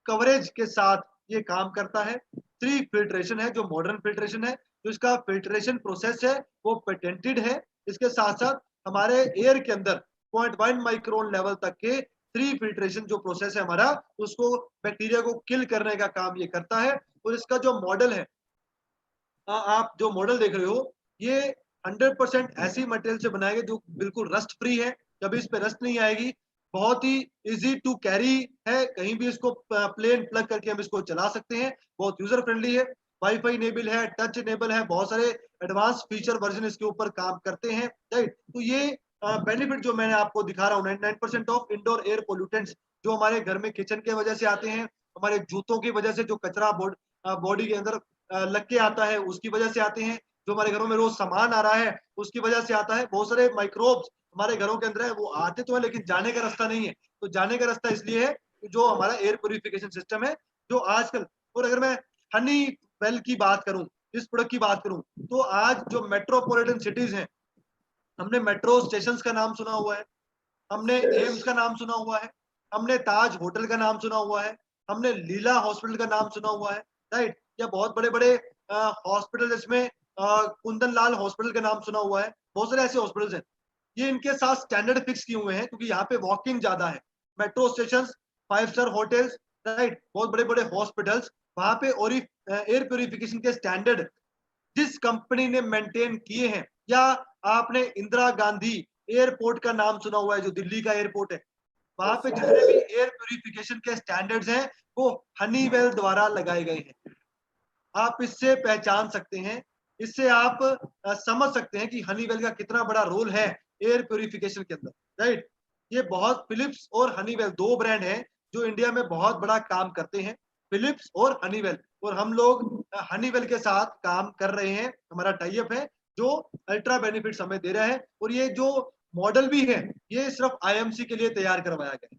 कवरेज के साथ ये काम करता है। थ्री फिल्ट्रेशन है, जो मॉडर्न फिल्ट्रेशन है, जो इसका फिल्ट्रेशन प्रोसेस है वो पेटेंटेड है। इसके साथ साथ हमारे एयर के अंदर 0.1 माइक्रोन लेवल तक के थ्री फिल्ट्रेशन जो प्रोसेस है हमारा, उसको बैक्टीरिया को किल करने का काम ये करता है। और इसका जो मॉडल है, आप जो मॉडल देख रहे हो, ये 100% ऐसी मटेरियल से बनाया गया जो बिल्कुल रस्ट फ्री है, कभी इस पे रस्ट नहीं आएगी। बहुत ही इजी टू कैरी है, कहीं भी इसको प्लेन प्लग करके हम इसको चला सकते हैं, बहुत यूजर फ्रेंडली है, वाईफाई इनेबल है, टच इनेबल है, बहुत सारे एडवांस फीचर वर्जन इसके ऊपर काम करते हैं, राइट। तो ये बेनिफिट जो मैंने आपको दिखा रहा हूँ, 99% ऑफ इंडोर एयर पोल्यूटेंट्स जो हमारे घर में किचन के वजह से आते हैं, हमारे जूतों की वजह से जो कचरा बॉडी के अंदर लग के आता है उसकी वजह से आते हैं, जो हमारे घरों में रोज सामान आ रहा है उसकी वजह से आता है, बहुत सारे माइक्रोब्स हमारे घरों के अंदर है, वो आते तो है लेकिन जाने का रास्ता नहीं है। तो जाने का रास्ता इसलिए है कि जो हमारा एयर प्योरिफिकेशन सिस्टम है जो आजकल। और अगर मैं हनी वेल की बात करूं, इस प्रोडक्ट की बात करूं, तो आज जो मेट्रोपॉलिटन सिटीज हैं, हमने मेट्रो स्टेशन का नाम सुना हुआ है, हमने एम्स का नाम सुना हुआ है, हमने ताज होटल का नाम सुना हुआ है, हमने लीला हॉस्पिटल का नाम सुना हुआ है, राइट। या बहुत बड़े बड़े हॉस्पिटल, इसमें कुंदन लाल हॉस्पिटल का नाम सुना हुआ है, बहुत सारे ऐसे हॉस्पिटल्स हैं। ये इनके साथ स्टैंडर्ड फिक्स किए हुए हैं क्योंकि यहाँ पे वॉकिंग ज्यादा है। Metro station, 5 star hotels, right, बहुत बड़े बड़े हॉस्पिटल्स, वहां पे और एयर प्योरिफिकेशन के स्टैंडर्ड जिस कंपनी ने मेंटेन किए हैं। या आपने इंदिरा गांधी एयरपोर्ट का नाम सुना हुआ है, जो दिल्ली का एयरपोर्ट है, वहां पे जितने भी एयर प्योरिफिकेशन के स्टैंडर्ड्स हैं वो हनीवेल द्वारा लगाए गए हैं। आप इससे पहचान सकते हैं, इससे आप समझ सकते हैं कि हनीवेल का कितना बड़ा रोल है एयर प्योरिफिकेशन के अंदर, राइट। ये बहुत, फिलिप्स और हनीवेल दो ब्रांड हैं जो इंडिया में बहुत बड़ा काम करते हैं, फिलिप्स और हनीवेल। और हम लोग हनीवेल के साथ काम कर रहे हैं, हमारा टाई अप है जो अल्ट्रा बेनिफिट्स हमें दे रहा है। और ये जो मॉडल भी है ये सिर्फ आईएमसी के लिए तैयार करवाया गया है,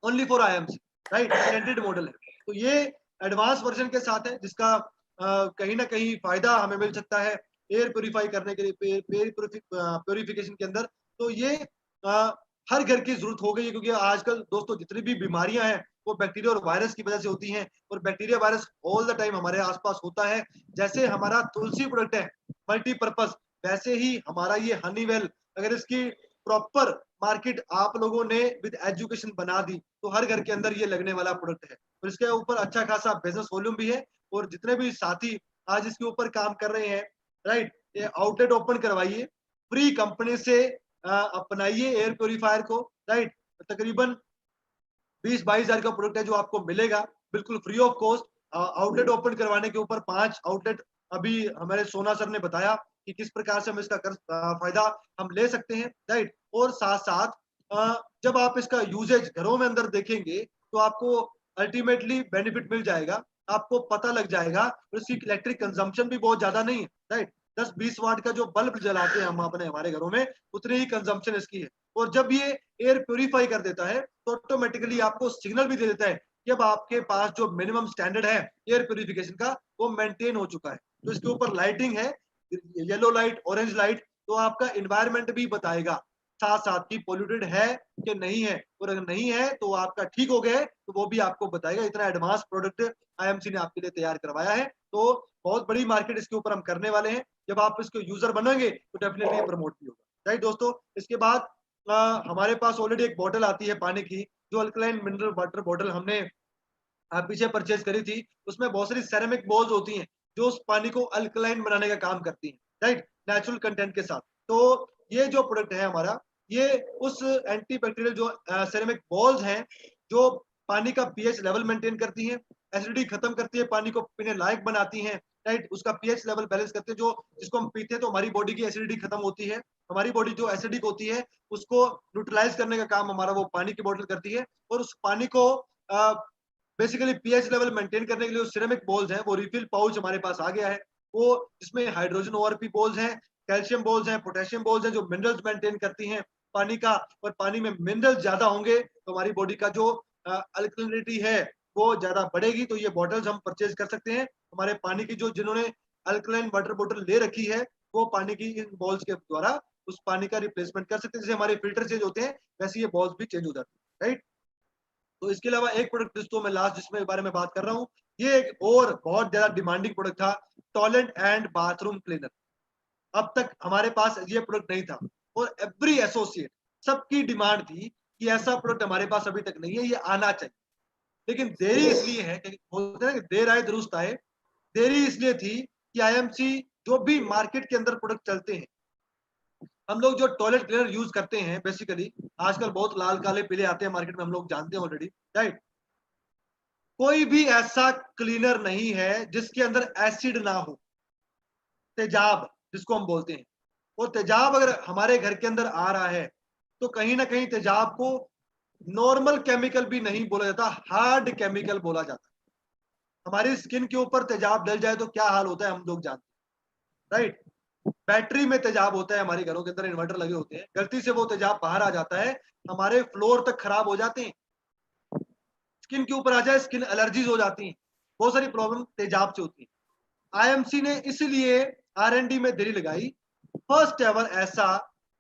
only for IMC, right, patented model है। तो ये एडवांस वर्जन के साथ है जिसका कहीं ना कहीं फायदा हमें मिल सकता है एयर प्योरीफाई करने के लिए, प्योरिफिकेशन के अंदर। तो ये अ, हर घर की जरूरत हो गई है, क्योंकि आजकल दोस्तों जितनी भी बीमारियां हैं वो बैक्टीरिया और वायरस की वजह से होती हैं, और bacteria virus all the time हमारे आसपास होता है। जैसे हमारा तुलसी प्रोडक्ट है मल्टीपर्पज, वैसे ही हमारा ये हनीवेल, अगर इसकी प्रॉपर मार्केट आप लोगों ने विद एजुकेशन बना दी तो हर घर के अंदर ये लगने वाला प्रोडक्ट है। और इसके ऊपर अच्छा खासा बिजनेस वॉल्यूम भी है। और जितने भी साथी आज इसके ऊपर काम कर रहे हैं, राइट, ये आउटलेट ओपन करवाइए, फ्री कंपनी से अपनाइए एयर प्योरीफायर को, राइट। तकरीबन 20-22 हजार का प्रोडक्ट है जो आपको मिलेगा बिल्कुल free of cost. Outlet open करवाने के ऊपर 5 आउटलेट अभी हमारे सोना सर ने बताया कि किस प्रकार से हम इसका फायदा हम ले सकते हैं, राइट। और साथ साथ जब आप इसका यूजेज घरों में अंदर देखेंगे तो आपको अल्टीमेटली बेनिफिट मिल जाएगा, आपको पता लग जाएगा। और इसकी इलेक्ट्रिक कंजम्पशन भी बहुत ज्यादा नहीं है, राइट। 10-20 वाट का जो बल्ब जलाते हैं हम अपने हमारे घरों में, उतनी ही कंजम्पशन इसकी है। और जब ये एयर प्योरीफाई कर देता है तो ऑटोमेटिकली आपको सिग्नल भी दे देता है कि अब आपके पास जो मिनिमम स्टैंडर्ड है एयर प्योरीफिकेशन का वो मेंटेन हो चुका है। तो इसके ऊपर लाइटिंग है, येलो लाइट, ऑरेंज लाइट, तो आपका इन्वायरमेंट भी बताएगा साथ साथ कि पोल्यूटेड है कि नहीं है। और अगर नहीं है तो आपका ठीक हो गया है तो वो भी आपको बताएगा। इतना एडवांस प्रोडक्ट आईएमसी ने आपके लिए तैयार करवाया है। तो बहुत बड़ी मार्केट इसके ऊपर हम करने वाले हैं। जब आप इसके यूजर बनेंगे तो डेफिनेटली प्रमोट भी होगा, राइट दोस्तों। इसके बाद हमारे पास ऑलरेडी एक बॉटल आती है पानी की, जो अल्कलाइन मिनरल वाटर बॉटल हमने पीछे परचेज करी थी। उसमें बहुत सारी सेरेमिक बॉल्स होती हैं जो उस पानी को अल्कलाइन बनाने का काम करती हैं, राइट, नेचुरल कंटेंट के साथ। तो ये जो प्रोडक्ट है हमारा, ये उस एंटीबैक्टीरियल जो सेरेमिक बॉल्स हैं, जो पानी का पीएच लेवल मेंटेन करती हैं, एसिडिटी खत्म करती है, पानी को पीने लायक बनाती हैं, राइट? उसका पीएच लेवल बैलेंस करते हैं, जो जिसको हम पीते हैं तो हमारी बॉडी की एसिडिटी खत्म होती है। हमारी बॉडी जो एसिडिक होती है, उसको न्यूट्रलाइज़ करने का काम हमारा वो पानी की बॉटल करती है, और उस पानी को अ, बेसिकली पीएच लेवल मेंटेन करने के लिए जो सिरेमिक बॉल्स हैं, वो रिफिल पाउच हमारे पास आ गया है। वो जिसमें हाइड्रोजन ओआरपी बॉल्स हैं, कैल्शियम बॉल्स हैं, पोटेशियम बॉल्स हैं, जो मिनरल्स मेंटेन करती हैं पानी का। और पानी में मिनरल्स ज़्यादा होंगे तो हमारी बॉडी का जो अल्कलिनिटी है वो ज़्यादा बढ़ेगी। तो ये बॉटल्स हम परचेज़ कर सकते हैं। हमारे पानी की जो जिन्होंने अल्कलाइन वाटर बॉटल ले रखी है, वो पानी की इन बॉल्स के द्वारा उस पानी का रिप्लेसमेंट कर सकते हैं। जैसे हमारे फ़िल्टर चेंज होते हैं, वैसे ये बॉल्स भी चेंज हो जाती हैं, राइट? तो इसके अलावा एक प्रोडक्ट जिसको मैं लास्ट जिसमें बारे में बात कर रहा हूँ, ये एक और बहुत ज़्यादा डिमांडिंग प्रोडक्ट था, टॉयलेट एंड बाथरूम क्लीनर। अब तक हमारे पास ये प्रोडक्ट नहीं था, और एवरी एसोसिएट सबकी डिमांड थी कि ऐसा प्रोडक्ट हमारे पास अभी तक नहीं है, ये आना चाहिए। लेकिन देरी इसलिए है कि बोलते हैं ना कि देर आए दुरुस्त आए। देरी इसलिए थी कि आईएमसी जो भी मार्केट के अंदर प्रोडक्ट चलते हैं, हम लोग जो टॉयलेट क्लीनर यूज करते हैं बेसिकली, आजकल बहुत लाल काले पीले आते हैं मार्केट में, हम लोग जानते हैं ऑलरेडी, राइट? कोई भी ऐसा क्लीनर नहीं है जिसके अंदर एसिड ना हो, तेजाब जिसको हम बोलते हैं। वो तेजाब अगर हमारे घर के अंदर आ रहा है, तो कहीं ना कहीं तेजाब को नॉर्मल केमिकल भी नहीं बोला जाता, हार्ड केमिकल बोला जाता है। हमारी स्किन के ऊपर तेजाब डल जाए तो क्या हाल होता है हम लोग जानते हैं, राइट? बैटरी में तेजाब होता है, हमारे घरों के अंदर इन्वर्टर लगे होते हैं, गलती से वो तेजाब बाहर आ जाता है, हमारे फ्लोर तक खराब हो जाते हैं। स्किन के ऊपर आ जाए, स्किन एलर्जीज हो जाती हैं, बहुत सारी प्रॉब्लम तेजाब से होती है। आईएमसी ने इसलिए आर&डी में देरी लगाई, फर्स्ट एवर ऐसा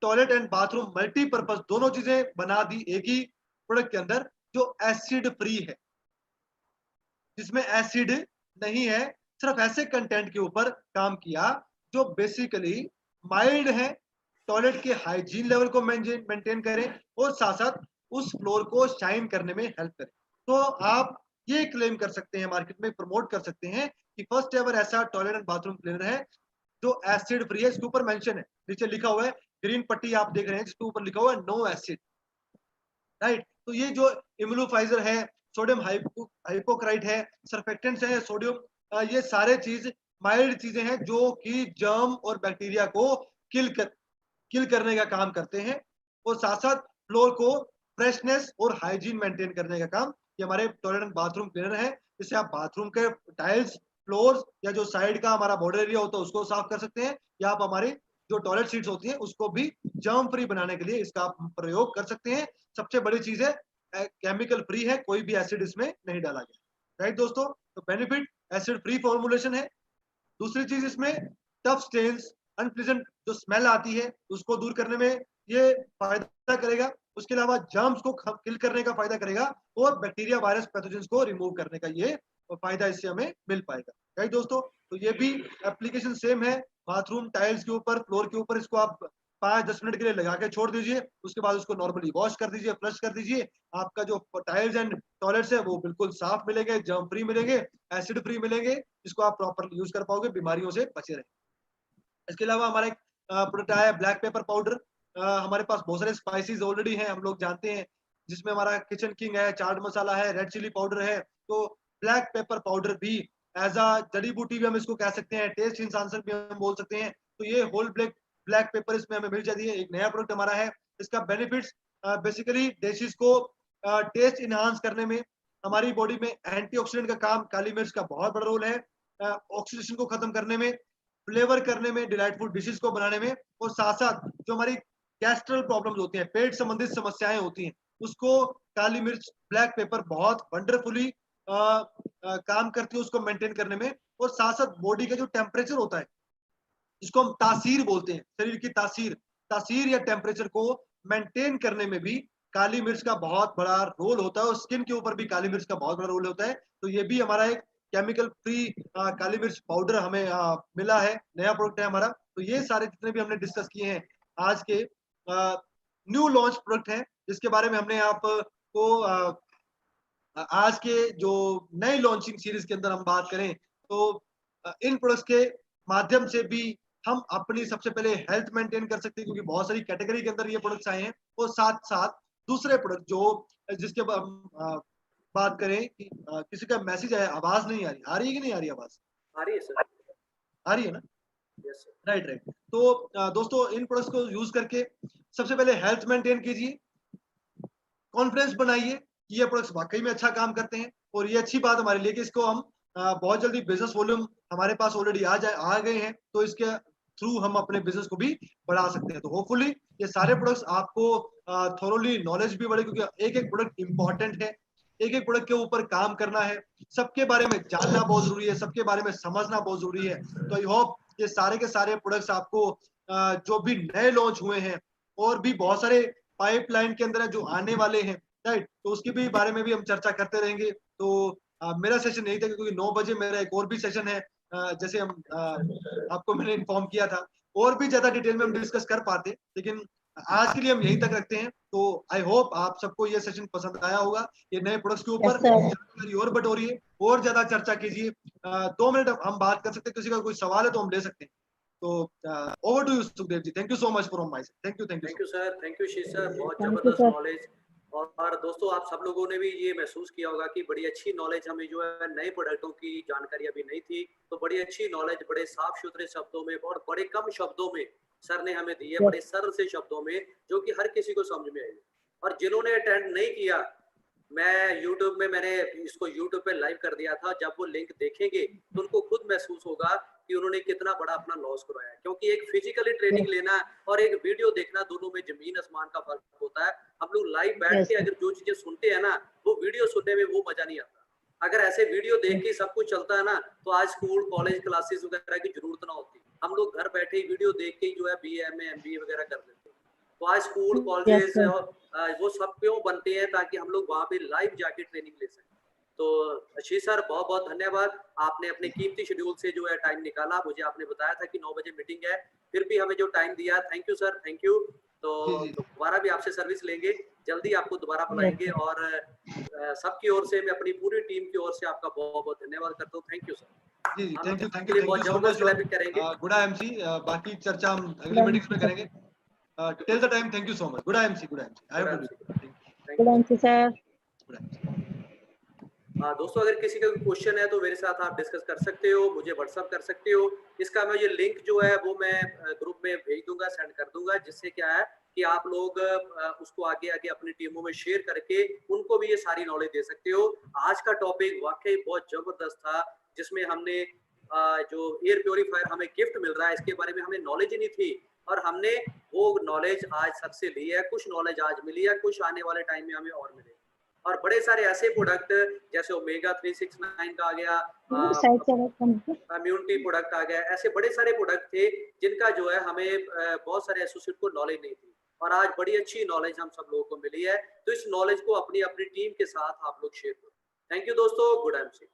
टॉयलेट एंड बाथरूम मल्टीपर्पज दोनों चीजें बना दी एक ही प्रोडक्ट के अंदर, जो एसिड फ्री है, जिसमें एसिड नहीं है, सिर्फ ऐसे कंटेंट के ऊपर काम किया जो बेसिकली माइल्ड है, टॉयलेट के हाइजीन लेवल को मेंटेन करें, और साथ साथ उस फ्लोर को शाइन करने में हेल्प करें। तो आप ये क्लेम कर सकते हैं, मार्केट में प्रमोट कर सकते हैं कि फर्स्ट एवर ऐसा टॉयलेट एंड बाथरूम क्लीनर है जो एसिड फ्री है। इसके ऊपर मेंशन है, नीचे लिखा हुआ है, ग्रीन पट्टी आप देख रहे हैं जिसके ऊपर लिखा हुआ है नो एसिड, राइट? तो ये जो इम्यूलोफाइजर है, सोडियम हाइपोक्राइट है, सर्फेक्टेंट्स है, सोडियम, ये सारे चीज माइल्ड चीजें हैं जो कि जर्म और बैक्टीरिया को किल करने का काम करते हैं, और साथ साथ फ्लोर को फ्रेशनेस और हाइजीन मेंटेन करने का काम ये हमारे टॉयलेट एंड बाथरूम क्लीनर है। जिससे आप बाथरूम के टाइल्स, फ्लोर्स, या जो साइड का हमारा बॉर्डर एरिया होता है उसको साफ कर सकते हैं, या आप हमारी जो टॉयलेट सीट्स होती हैं उसको भी जर्म फ्री बनाने के लिए इसका आप प्रयोग कर सकते हैं। सबसे बड़ी चीज है केमिकल फ्री है, कोई भी एसिड इसमें नहीं डाला गया, राइट दोस्तों? तो बेनिफिट, एसिड फ्री फॉर्मुलेशन है। दूसरी चीज इसमें टफ स्टेन्स, अनप्लीजेंट जो स्मेल आती है उसको दूर करने में ये फायदा करेगा। उसके अलावा जर्म्स को किल करने का फायदा करेगा, और बैक्टीरिया वायरस पैथोजेंस को रिमूव करने का ये फायदा इससे हमें मिल पाएगा, राइट दोस्तों? तो ये भी एप्लीकेशन सेम है, बाथरूम टाइल्स के ऊपर, फ्लोर के ऊपर इसको आप 5-10 मिनट के लिए लगा के छोड़ दीजिए, उसके बाद उसको नॉर्मली वॉश कर दीजिए, फ्लश कर दीजिए। आपका जो टाइल्स एंड टॉयलेट्स है वो बिल्कुल साफ मिलेंगे, जर्म फ्री मिलेंगे, एसिड फ्री मिलेंगे, जिसको आप प्रॉपरली यूज कर पाओगे, बीमारियों से बचे रहेंगे। इसके अलावा हमारा एक प्रोडक्ट आया है ब्लैक पेपर पाउडर। हमारे पास बहुत सारे स्पाइसेस ऑलरेडी हैं, हम लोग जानते हैं, जिसमें हमारा किचन किंग है, चाट मसाला है, रेड चिली पाउडर है। तो ब्लैक पेपर पाउडर भी एज अ जड़ी बूटी भी हम इसको कह सकते हैं, टेस्ट इन्हांसर भी हम बोल सकते हैं। तो ये होल ब्लैक ब्लैक पेपर इसमें हमें मिल जाती है, एक नया प्रोडक्ट हमारा है। इसका बेनिफिट्स बेसिकली डिशेज को टेस्ट इनहांस करने में, हमारी बॉडी में एंटीऑक्सीडेंट का काम, काली मिर्च का बहुत बड़ा रोल है, ऑक्सीडेशन को खत्म करने में, फ्लेवर करने में, डिलाइटफुल डिशेस को बनाने में, और साथ साथ जो हमारी गैस्ट्रल प्रॉब्लम्स होती हैं, पेट संबंधित समस्याएं होती हैं, उसको काली मिर्च, ब्लैक पेपर बहुत वंडरफुली काम करती है उसको मेंटेन करने में। और साथ साथ बॉडी का जो टेम्परेचर होता है, जिसको हम तासीर बोलते हैं, शरीर की तासीर, तासीर या टेम्परेचर को मेंटेन करने में भी काली मिर्च का बहुत बड़ा रोल होता है, और स्किन के ऊपर भी काली मिर्च का बहुत बड़ा रोल होता है। तो ये भी हमारा एक केमिकल फ्री काली मिर्च पाउडर हमें मिला है, नया प्रोडक्ट है हमारा। तो ये सारे जितने भी हमने डिस्कस किए हैं आज के न्यू लॉन्च प्रोडक्ट हैं, जिसके बारे में हमने आपको आज के जो नए लॉन्चिंग सीरीज के अंदर हम बात करें, तो इन प्रोडक्ट्स के माध्यम से भी हम अपनी सबसे पहले हेल्थ मेंटेन कर सकते हैं, क्योंकि बहुत सारी कैटेगरी के अंदर ये प्रोडक्ट्स आए हैं। और साथ साथ दूसरे प्रोडक्ट जो जिसके बात करें कि किसी का मैसेज आया, आवाज नहीं आ रही है कि नहीं आ रही आवाज? आ रही है सर। आ रही है ना? Yes sir. Right right. तो दोस्तों इन प्रोडक्ट्स को यूज करके सबसे पहले हेल्थ मेंटेन कीजिए, कॉन्फिडेंस बनाइए कि ये प्रोडक्ट्स वाकई में अच्छा काम करते हैं। और ये अच्छी बात हमारे लिए कि इसको हम बहुत जल्दी बिजनेस वॉल्यूम हमारे पास ऑलरेडी आ गए हैं, तो इसके थ्रू हम अपने बिजनेस को भी बढ़ा सकते हैं। तो होपफुली ये सारे प्रोडक्ट्स आपको थोरोली नॉलेज भी बढ़े, क्योंकि एक एक प्रोडक्ट इंपॉर्टेंट है, एक एक प्रोडक्ट के ऊपर काम करना है, सबके बारे में जानना बहुत जरूरी है, सबके बारे में समझना बहुत जरूरी है। तो आई होप ये सारे के सारे प्रोडक्ट्स आपको जो भी नए लॉन्च हुए हैं और भी बहुत सारे पाइपलाइन के अंदर है जो आने वाले हैं, राइट, तो उसके भी बारे में भी हम चर्चा करते रहेंगे। तो मेरा सेशन यही था, क्योंकि 9 बजे मेरा एक और भी सेशन है, जैसे हम आपको मैंने इन्फॉर्म किया था। और भी ज्यादा डिटेल में हम डिस्कस कर पाते, लेकिन आज के लिए हम यहीं तक रखते हैं। तो आई होप आप सबको ये सेशन पसंद आया होगा। ये नए प्रोडक्ट्स के ऊपर जानकारी और बटोरिए, और ज्यादा चर्चा कीजिए। 2 मिनट हम बात कर सकते हैं, किसी का कोई सवाल है तो हम ले सकते हैं। तो over to you Sukhdev ji, thank you so much from my side. Thank you sir, thank you शीश सर, बहुत थैंक यू जबरदस्त सर। नॉलेज। और दोस्तों आप सब लोगों ने भी ये महसूस किया होगा कि बड़ी अच्छी नॉलेज हमें जो है नए प्रोडक्टों की जानकारी अभी नहीं थी, तो बड़ी अच्छी नॉलेज बड़े साफ सुथरे शब्दों में और बड़े कम शब्दों में सर ने हमें दी है, बड़े सरल से शब्दों में, जो कि हर किसी को समझ में आएगी। और जिन्होंने अटेंड नहीं किया, मैंने इसको यूट्यूब पे लाइव कर दिया था। जब वो लिंक देखेंगे तो उनको खुद महसूस होगा कि उन्होंने कितना बड़ा अपना लॉस करवाया है, क्योंकि एक फिजिकली ट्रेनिंग लेना और एक वीडियो देखना, दोनों में जमीन आसमान का फर्क होता है। हम लोग लाइव बैठ के अगर जो चीजें सुनते हैं ना, वो वीडियो सुनने में वो मजा नहीं आता। अगर ऐसे वीडियो देख के सब कुछ चलता है ना, तो आज स्कूल कॉलेज क्लासेस वगैरह की जरूरत ना होती। हम लोग घर बैठे ही वीडियो देख के ही जो है BA MA MBA वगैरह कर लेते हैं। तो आज स्कूल कॉलेज वो सब क्यों बनते हैं, ताकि हम लोग वहाँ पे लाइव जाके ट्रेनिंग ले सकें। तो आशीष सर बहुत बहुत धन्यवाद, आपने अपने कीमती शेड्यूल से जो है टाइम निकाला। मुझे आपने बताया था कि 9 बजे मीटिंग है, फिर भी हमें जो टाइम दिया, thank you sir, thank you. तो दोबारा भी आपसे सर्विस लेंगे, जल्दी आपको दोबारा बुलाएंगे। और सबकी ओर से, मैं अपनी पूरी टीम की ओर से आपका बहुत बहुत धन्यवाद करता हूँ। Thank you sir. जी हम थैंक लिए यू बहुत सो जबरदस्त मच। क्लैपिंग करेंगे। गुड MC, बाकी चर्चा हम अगली मीटिंग्स में करेंगे। Till the time, thank you so much. Good MC, I have to do. Thank you sir. दोस्तों अगर किसी का कोई क्वेश्चन है तो मेरे साथ आप डिस्कस कर सकते हो, मुझे व्हाट्सअप कर सकते हो। इसका मैं ये लिंक जो है वो मैं ग्रुप में भेज दूंगा, सेंड कर दूंगा, जिससे क्या है कि आप लोग उसको आगे आगे अपनी टीमों में शेयर करके उनको भी ये सारी नॉलेज दे सकते हो। आज का टॉपिक वाकई बहुत जबरदस्त था, जिसमें हमने जो एयर प्योरीफायर हमें गिफ्ट मिल रहा है, इसके बारे में हमें नॉलेज ही नहीं थी, और हमने वो नॉलेज आज सबसे ली है। कुछ नॉलेज आज मिली है, कुछ आने वाले टाइम में हमें और मिलेगी। और बड़े सारे ऐसे प्रोडक्ट जैसे ओमेगा 369 का आ गया, इम्यूनिटी प्रोडक्ट आ गया, ऐसे बड़े सारे प्रोडक्ट थे जिनका जो है हमें बहुत सारे एसोसिएट को नॉलेज नहीं थी, और आज बड़ी अच्छी नॉलेज हम सब लोगों को मिली है। तो इस नॉलेज को अपनी अपनी टीम के साथ आप लोग शेयर करो। थैंक यू दोस्तों, गुड MC।